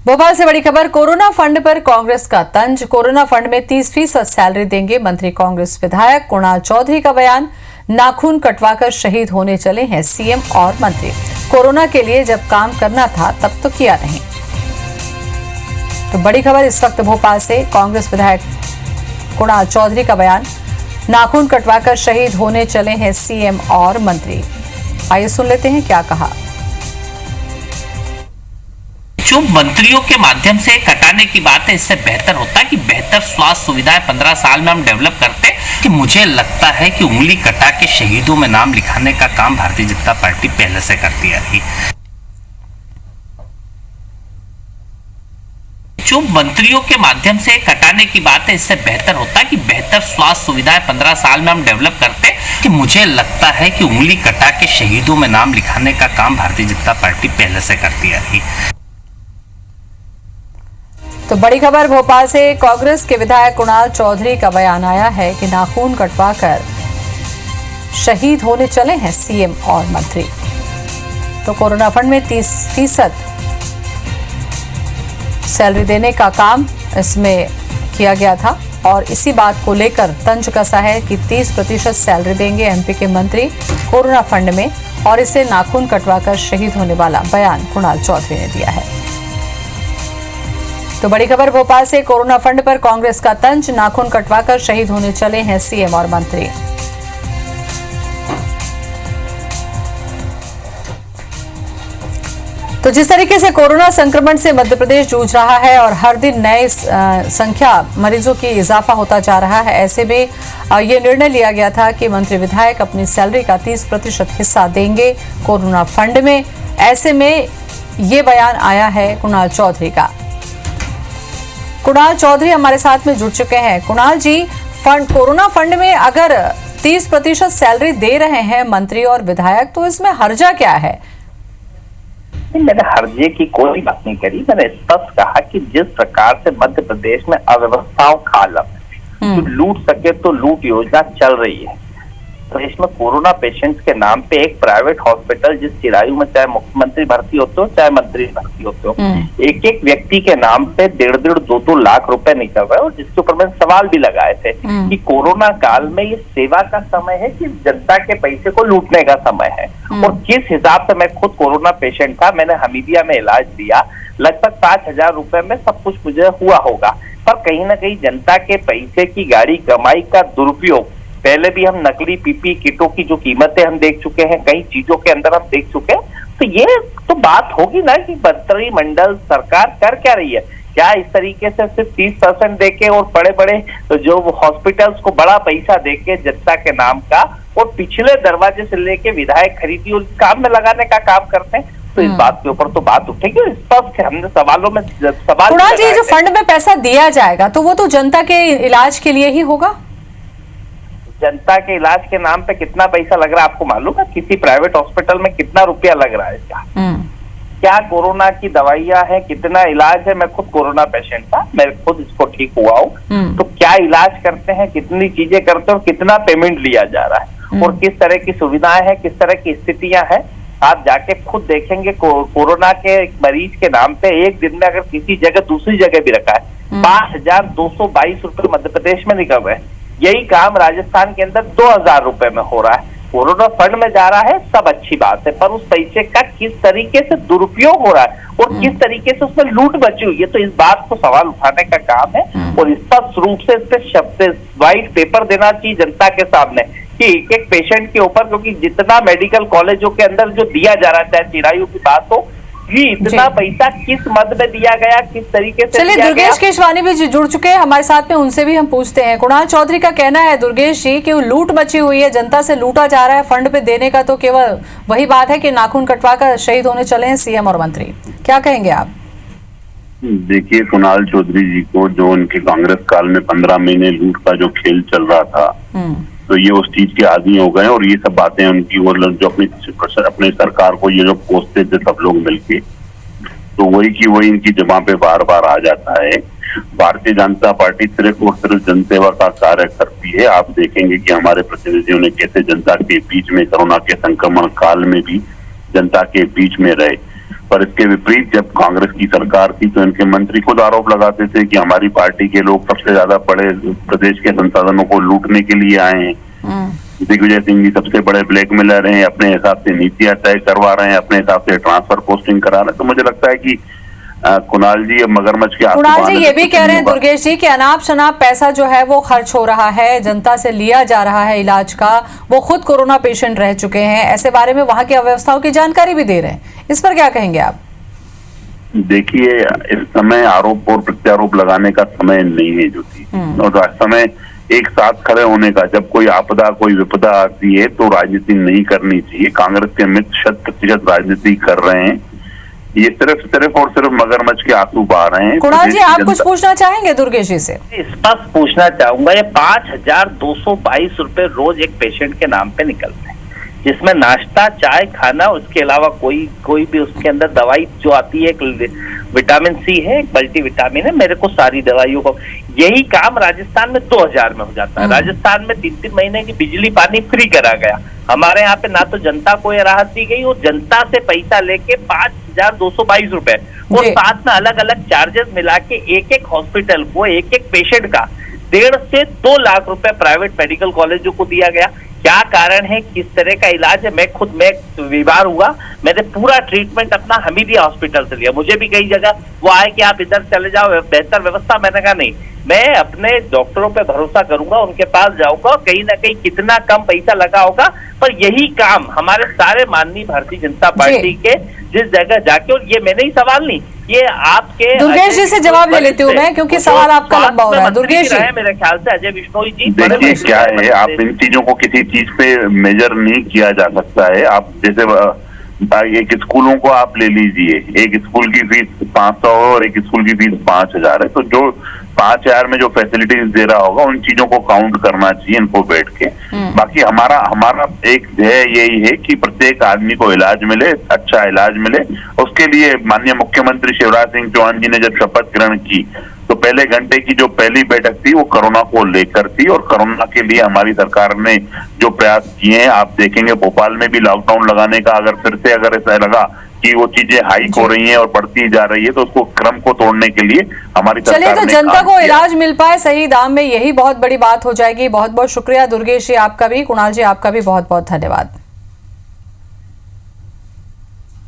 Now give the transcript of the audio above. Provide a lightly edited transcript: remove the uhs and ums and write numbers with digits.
भोपाल से बड़ी खबर। कोरोना फंड पर कांग्रेस का तंज। कोरोना फंड में 30% सैलरी देंगे मंत्री। कांग्रेस विधायक कुणाल चौधरी का बयान। नाखून कटवाकर शहीद होने चले हैं सीएम और मंत्री। कोरोना के लिए जब काम करना था तब तो किया नहीं। तो बड़ी खबर इस वक्त भोपाल से। कांग्रेस विधायक कुणाल चौधरी का बयान। नाखून कटवाकर शहीद होने चले हैं सीएम और मंत्री। आइए सुन लेते हैं क्या कहा। जो मंत्रियों के माध्यम से कटाने की बात है, इससे बेहतर होता कि बेहतर स्वास्थ्य सुविधाएं 15 साल में हम डेवलप करते। कि मुझे लगता है कि उंगली कटा के शहीदों में नाम लिखाने का काम भारतीय जनता पार्टी पहले से करती आ रही। जो मंत्रियों के माध्यम से कटाने की बात है, इससे बेहतर होता कि बेहतर स्वास्थ्य सुविधाएं 15 साल में हम डेवलप करते। कि मुझे लगता है कि उंगली कटा के शहीदों में नाम लिखाने का काम भारतीय जनता पार्टी पहले से करती आ रही। तो बड़ी खबर भोपाल से। कांग्रेस के विधायक कुणाल चौधरी का बयान आया है कि नाखून कटवाकर शहीद होने चले हैं सीएम और मंत्री। तो कोरोना फंड में 30% सैलरी देने का काम इसमें किया गया था और इसी बात को लेकर तंज कसा है कि 30% सैलरी देंगे एमपी के मंत्री कोरोना फंड में, और इसे नाखून कटवाकर शहीद होने वाला बयान कुणाल चौधरी ने दिया है। तो बड़ी खबर भोपाल से। कोरोना फंड पर कांग्रेस का तंज। नाखून कटवाकर शहीद होने चले हैं सीएम और मंत्री। तो जिस तरीके से कोरोना संक्रमण से मध्य प्रदेश जूझ रहा है और हर दिन नए संख्या मरीजों की इजाफा होता जा रहा है, ऐसे में ये निर्णय लिया गया था कि मंत्री विधायक अपनी सैलरी का 30% हिस्सा देंगे कोरोना फंड में। ऐसे में ये बयान आया है कुणाल चौधरी का। कुणाल चौधरी हमारे साथ में जुड़ चुके हैं। कुणाल जी, कोरोना फंड में अगर 30% सैलरी दे रहे हैं मंत्री और विधायक, तो इसमें हर्जा क्या है? मैंने हर्जे की कोई बात नहीं करी। मैंने स्पष्ट कहा कि जिस प्रकार से मध्य प्रदेश में अव्यवस्थाओं का आलम, जो लूट सके तो लूट योजना चल रही है। प्रदेश में कोरोना पेशेंट्स के नाम पे एक प्राइवेट हॉस्पिटल, जिस चिरायु में चाहे मुख्यमंत्री भर्ती होते हो चाहे मंत्री भर्ती होते हो, एक एक व्यक्ति के नाम पे 1.5-2 लाख रुपए निकल रहे हैं। और जिसके ऊपर मैंने सवाल भी लगाए थे कि कोरोना काल में ये सेवा का समय है कि जनता के पैसे को लूटने का समय है। और किस हिसाब से, मैं खुद कोरोना पेशेंट था, मैंने हमीदिया में इलाज दिया, लगभग 5,000 रुपए में सब कुछ मुझे हुआ होगा। पर कहीं ना कहीं जनता के पैसे की गाड़ी कमाई का दुरुपयोग, पहले भी हम नकली पीपी किटों की जो कीमतें हम देख चुके हैं, कई चीजों के अंदर हम देख चुके हैं। तो ये तो बात होगी ना कि मंत्रिमंडल सरकार कर क्या रही है। क्या इस तरीके से सिर्फ 30% देके और बड़े बड़े जो हॉस्पिटल्स को बड़ा पैसा देके जनता के नाम का, और पिछले दरवाजे से लेके विधायक खरीदी और काम में लगाने का काम करते हैं? तो इस बात के ऊपर तो बात उठेगी। स्पष्ट है, हमने सवालों में सवाल। कुणाल जी, जो फंड में पैसा दिया जाएगा तो वो तो जनता के इलाज के लिए ही होगा। जनता के इलाज के नाम पे कितना पैसा लग रहा है आपको मालूम है? किसी प्राइवेट हॉस्पिटल में कितना रुपया लग रहा है इसका? क्या कोरोना की दवाइयां हैं, कितना इलाज है? मैं खुद कोरोना पेशेंट था, मैं खुद इसको ठीक हुआ हूँ। तो क्या इलाज करते हैं, कितनी चीजें करते हैं और कितना पेमेंट लिया जा रहा है और किस तरह की सुविधाएं हैं, किस तरह की स्थितियां हैं, आप जाके खुद देखेंगे। कोरोना के मरीज के नाम पे एक दिन में अगर किसी जगह दूसरी जगह भी रखा है, 5,222 रुपए मध्य प्रदेश में निकल रहे हैं। यही काम राजस्थान के अंदर 2,000 रुपए में हो रहा है। कोरोना फंड में जा रहा है, सब अच्छी बात है, पर उस पैसे का किस तरीके से दुरुपयोग हो रहा है और किस तरीके से उसमें लूट बची हुई है, तो इस बात को सवाल उठाने का काम है। और स्पष्ट रूप से इस पे शब्द व्हाइट पेपर देना चाहिए जनता के सामने कि एक एक पेशेंट के ऊपर, क्योंकि जितना मेडिकल कॉलेजों के अंदर जो दिया जा रहा है, चाहे चिरायु की बात हो, इतना पैसा किस मद में दिया गया, किस तरीके से। चलिए, दुर्गेश केशवानी भी जुड़ चुके हैं हमारे साथ में, उनसे भी हम पूछते हैं। कुणाल चौधरी का कहना है, दुर्गेश जी, कि लूट मची हुई है, जनता से लूटा जा रहा है। फंड पे देने का तो केवल वही बात है कि नाखून कटवा कर शहीद होने चले हैं सीएम और मंत्री। क्या कहेंगे आप? देखिए, कुणाल चौधरी जी को जो उनके कांग्रेस काल में 15 महीने लूट का जो खेल चल रहा था, तो ये उस चीज के आदी हो गए और ये सब बातें उनकी, वो जो अपनी सरकार को ये जो कोसते थे सब लोग मिलके, तो वही की वही इनकी जमा पे बार बार आ जाता है। भारतीय जनता पार्टी सिर्फ और सिर्फ जनसेवा का कार्य करती है। आप देखेंगे कि हमारे प्रतिनिधियों ने कैसे जनता के बीच में कोरोना के संक्रमण काल में भी जनता के बीच में रहे। पर इसके विपरीत जब कांग्रेस की सरकार थी तो इनके मंत्री खुद आरोप लगाते थे कि हमारी पार्टी के लोग सबसे ज्यादा बड़े प्रदेश के संसाधनों को लूटने के लिए आए हैं। दिग्विजय सिंह जी सबसे बड़े ब्लैकमेलर हैं, अपने हिसाब से नीतियां तय करवा रहे हैं, अपने हिसाब से ट्रांसफर पोस्टिंग करा रहे हैं। तो मुझे लगता है कि कुणाल जी अब मगरमच्छ के कुणाल जी ये भी कह रहे हैं दुर्गेश जी कि अनाप शनाप पैसा जो है वो खर्च हो रहा है, जनता से लिया जा रहा है इलाज का। वो खुद कोरोना पेशेंट रह चुके हैं, ऐसे बारे में वहां की अव्यवस्थाओं की जानकारी भी दे रहे हैं। इस पर क्या कहेंगे आप? देखिए, इस समय आरोप और प्रत्यारोप लगाने का समय नहीं है ज्योति, और समय एक साथ खड़े होने का। जब कोई आपदा कोई विपदा आती है तो राजनीति नहीं करनी चाहिए। कांग्रेस के मित्र 100% राजनीति कर रहे हैं, ये सिर्फ और सिर्फ मगरमच्छ के आंसू बहा रहे हैं। कुणाल जी आप कुछ पूछना चाहेंगे दुर्गेश जी से? स्पष्ट पूछना चाहूंगा, ये 5,222 रुपए रोज एक पेशेंट के नाम पे निकलते हैं, जिसमें नाश्ता चाय खाना, उसके अलावा कोई भी उसके अंदर दवाई जो आती है, एक विटामिन सी है, एक मल्टीविटामिन है, मेरे को सारी दवाइयों को। यही काम राजस्थान में 2000 में हो जाता है। राजस्थान में 3-3 महीने की बिजली पानी फ्री करा गया। हमारे यहाँ पे ना तो जनता को ये राहत दी गई, और जनता से पैसा लेके 5,222 रुपए और साथ में अलग अलग चार्जेस मिला के एक हॉस्पिटल को एक पेशेंट का 1.5 से 2 लाख रुपए प्राइवेट मेडिकल कॉलेजों को दिया गया। क्या कारण है, किस तरह का इलाज है? मैं बीमार हुआ, मैंने पूरा ट्रीटमेंट अपना हमीदिया हॉस्पिटल से लिया। मुझे भी कई जगह वो आए कि आप इधर चले जाओ, बेहतर व्यवस्था। मैंने कहा नहीं, मैं अपने डॉक्टरों पे भरोसा करूंगा, उनके पास जाऊंगा, कहीं ना कहीं कितना कम पैसा लगा होगा, पर यही काम हमारे सारे माननीय भारतीय जनता पार्टी के जिस जगह जाके, और ये मैंने ही सवाल नहीं, ये आपके दुर्गेश जी से जवाब ले लेती हूँ मैं, क्योंकि सवाल आपका लंबा हो रहा है। दुर्गेश जी मेरे ख्याल से अजय बिश्नोई जी, देखिए क्या है, आप इन चीजों को किसी चीज पे मेजर नहीं किया जा सकता है। आप जैसे एक स्कूलों को आप ले लीजिए, एक स्कूल की फीस 500 और एक स्कूल की फीस 5,000 है, तो जो 5,000 में जो फैसिलिटीज दे रहा होगा उन चीजों को काउंट करना चाहिए इनको बैठ के। बाकी हमारा एक ध्येय यही है कि प्रत्येक आदमी को इलाज मिले, अच्छा इलाज मिले। उसके लिए माननीय मुख्यमंत्री शिवराज सिंह चौहान जी ने जब शपथ ग्रहण की तो पहले घंटे की जो पहली बैठक थी वो कोरोना को लेकर थी, और कोरोना के लिए हमारी सरकार ने जो प्रयास किए हैं, आप देखेंगे भोपाल में भी लॉकडाउन लगाने का अगर ऐसा लगा कि वो चीजें हाइक हो रही हैं और बढ़ती जा रही है, तो उसको क्रम को तोड़ने के लिए हमारी सरकार ने चलिए, तो जनता को इलाज मिल पाए सही दाम में, यही बहुत बड़ी बात हो जाएगी। बहुत बहुत शुक्रिया दुर्गेश जी आपका भी, कुणाल जी आपका भी बहुत बहुत धन्यवाद।